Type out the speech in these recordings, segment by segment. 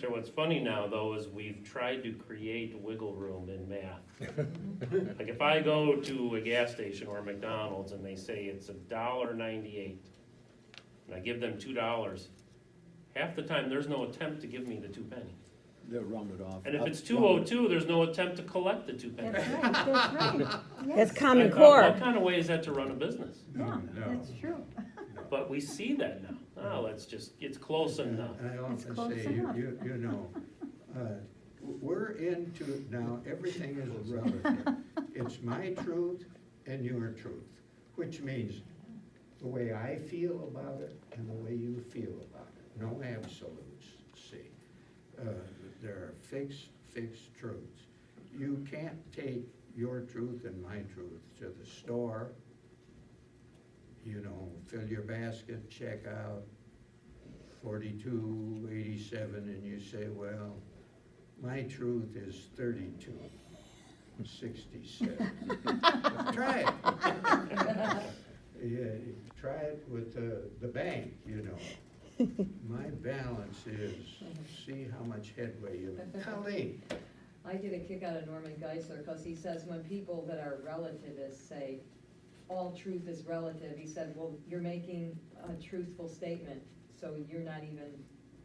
Pastor, what's funny now, though, is we've tried to create wiggle room in math. Like if I go to a gas station or a McDonald's and they say it's $1.98, and I give them $2, half the time there's no attempt to give me the 2 pennies. They'll round it off. And if it's 2.02, there's no attempt to collect the 2 pennies. That's right, that's right. Yes. That's Common I thought, Core. what kind of way is that to run a business? Yeah, that's true. But we see that now. Oh, let's just, it's close enough. And I It's often close say, enough. you know, we're into, now, everything is relative. It's my truth and your truth, which means the way I feel about it and the way you feel about it. No absolutes, see. There are fixed truths. You can't take your truth and my truth to the store, you know, fill your basket, check out, 42.87, and you say, well, my truth is 32.67. Try it. Yeah, try it with the bank, you know. My balance is, see how much headway you, Colleen. I get a kick out of Norman Geisler, because he says when people that are relativists say, all truth is relative, he said, well, you're making a truthful statement, so you're not even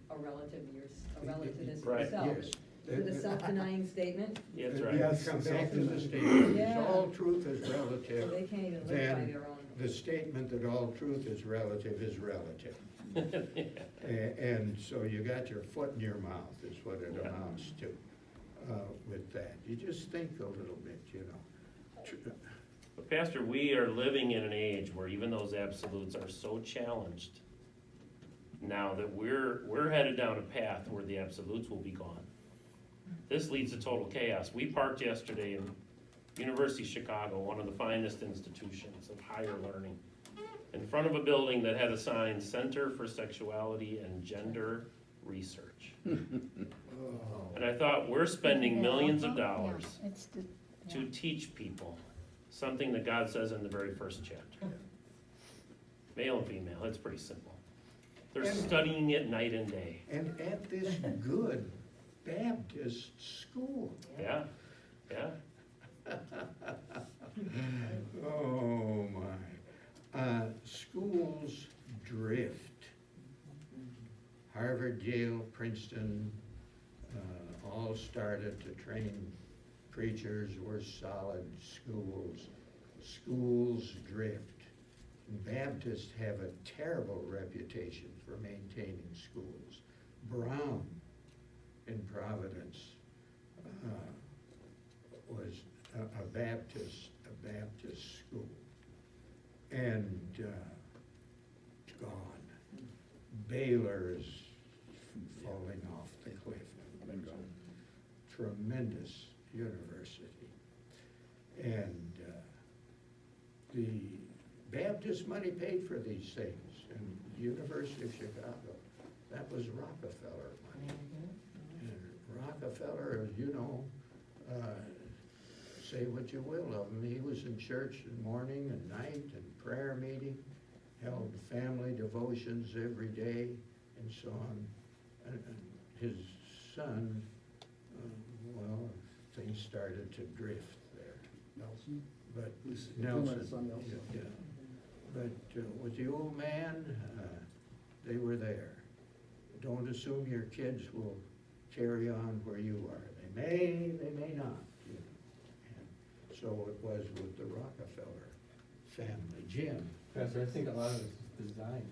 a relative, you're a relativist Right. yourself. Yes. With a self-denying statement, Yeah, that's right. Yes, come back to the statement, Yeah. all truth is so relative. they can't even live by Then their own. the statement that all truth is relative is relative. And so you got your foot in your mouth is what it Yeah. amounts to with that. You just think a little bit, you know. But Pastor, we are living in an age where even those absolutes are so challenged now that we're headed down a path where the absolutes will be gone. This leads to total chaos. We parked yesterday in University of Chicago, one of the finest institutions of higher learning, in front of a building that had a sign, Center for Sexuality and Gender Research. And I thought, we're spending millions of dollars Yeah, it's the- to teach people something that God says in the very first chapter. Male and female, it's pretty simple. They're studying it night and day. And at this good Baptist school. Yeah, yeah. Oh, my. Schools drift. Harvard, Yale, Princeton, all started to train preachers. We're solid schools. Schools drift. Baptists have a terrible reputation for maintaining schools. Brown in Providence was a Baptist school, and it's gone. Baylor is falling off the cliff. It's a tremendous university, and the Baptist money paid for these things, and the University of Chicago, that was Rockefeller money. And Rockefeller, you know, say what you will of him, he was in church morning and night and prayer meeting, held family devotions every day and so on. And his son, well, things started to drift there. Nelson? But Nelson. Nelson, yeah. But with the old man, they were there. Don't assume your kids will carry on where you are. They may not. You know. And so it was with the Rockefeller family. Jim? Pastor, I think a lot of this is design.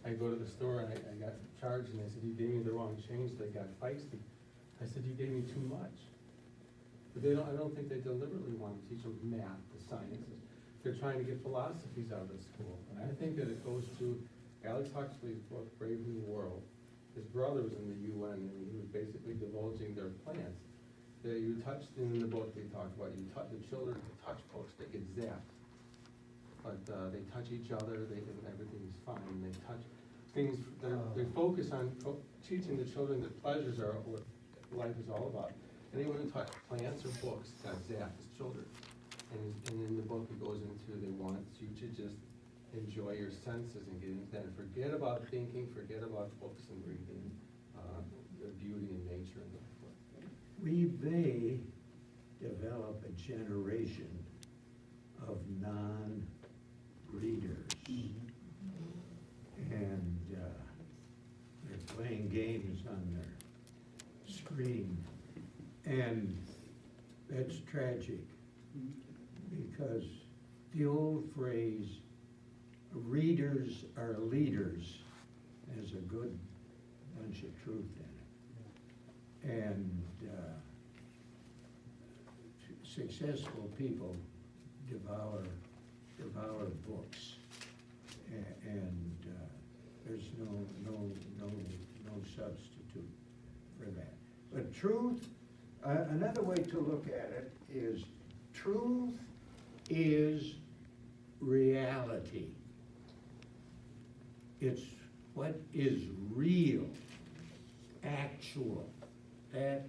I go to the store and I got charged and they said, you gave me the wrong change, they got feisty. I said, you gave me too much. But I don't think they deliberately want to teach them math, the sciences. They're trying to get philosophies out of the school. And I think that it goes to Alex Huxley's book, Brave New World. His brother was in the UN and he was basically divulging their plans. You touched, in the book they talked about, the children touch books, they get zapped. But they touch each other, and everything's fine. They touch things, they focus on teaching the children that pleasures are what life is all about. Anyone who touched plants or books got zapped as children. And in the book it goes into, they want you to just enjoy your senses and get into that. And forget about thinking, forget about books and reading. beauty in nature and so forth. We may develop a generation of non-readers. And they're playing games on their screen. And that's tragic, because the old phrase, readers are leaders, has a good bunch of truth in it. And successful people devour books, and there's no substitute for that. But truth, another way to look at it is, truth is reality. It's what is real, actual. That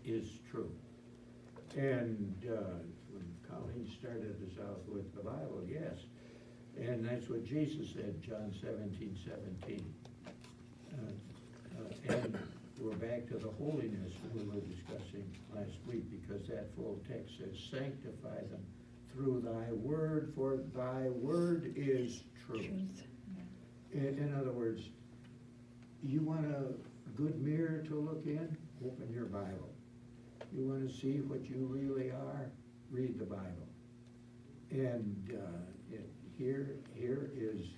is true. And when Colleen started us out with the Bible, yes, and that's what Jesus said, John 17:17. And we're back to the holiness we were discussing last week, because that full text says, sanctify them through thy word, for thy word is truth. In other words, you want a good mirror to look in? Open your Bible. You want to see what you really are? Read the Bible. And here is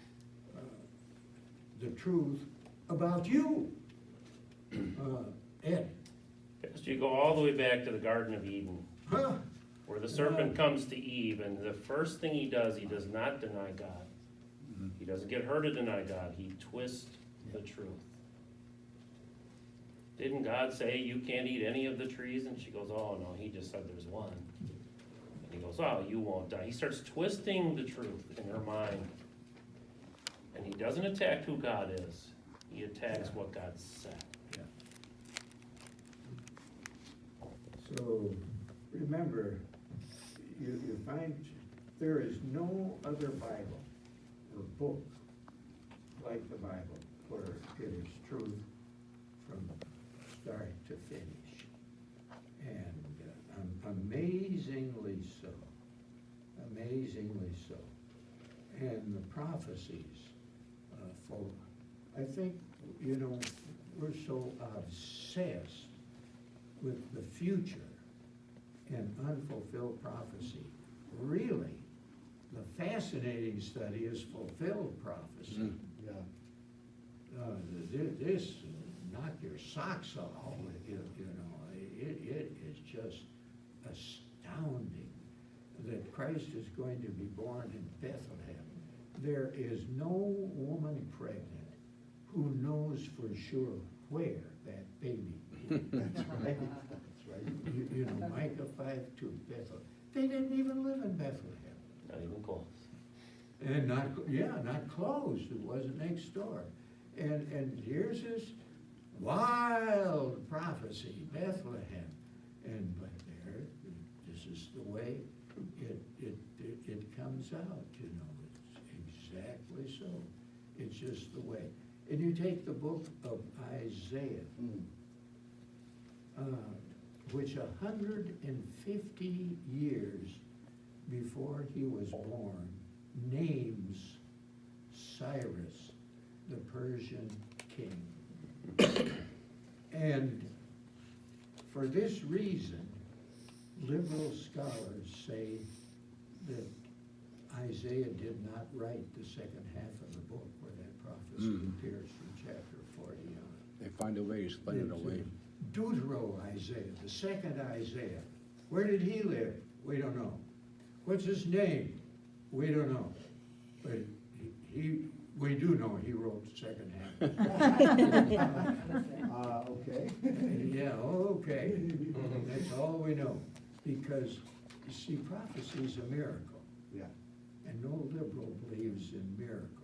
the truth about you. Ed. Pastor, you go all the way back to the Garden of Eden, Huh? where the serpent comes to Eve, and the first thing he does not deny God. He doesn't get her to deny God, he twists the truth. Didn't God say you can't eat any of the trees? And she goes, oh no, he just said there's one. And he goes, oh, you won't die. He starts twisting the truth in her mind. And he doesn't attack who God is, he attacks what God said. So remember, you find there is no other Bible or book like the Bible where it is truth from start to finish. And amazingly so. Amazingly so. And the prophecies, I think, we're so obsessed with the future and unfulfilled prophecy. Really, the fascinating study is fulfilled prophecy. This knock your socks off, it is just astounding that Christ is going to be born in Bethlehem. There is no woman pregnant who knows for sure where that baby is. That's right. That's right. Micah 5:2, Bethlehem. They didn't even live in Bethlehem. Not even close. And not close. It wasn't next door. And here's this wild prophecy, Bethlehem. But this is the way it comes out, It's exactly so. It's just the way. And you take the book of Isaiah, which 150 years before he was born names Cyrus, the Persian king. And for this reason, liberal scholars say that Isaiah did not write the second half of the book where that prophecy appears from chapter 40 on. They find a way to explain it away. Deutero-Isaiah, the second Isaiah. Where did he live? We don't know. What's his name? We don't know. But we do know he wrote the second half. Okay. Yeah, okay. That's all we know. Because, you see, prophecy is a miracle. Yeah. And no liberal believes in miracles.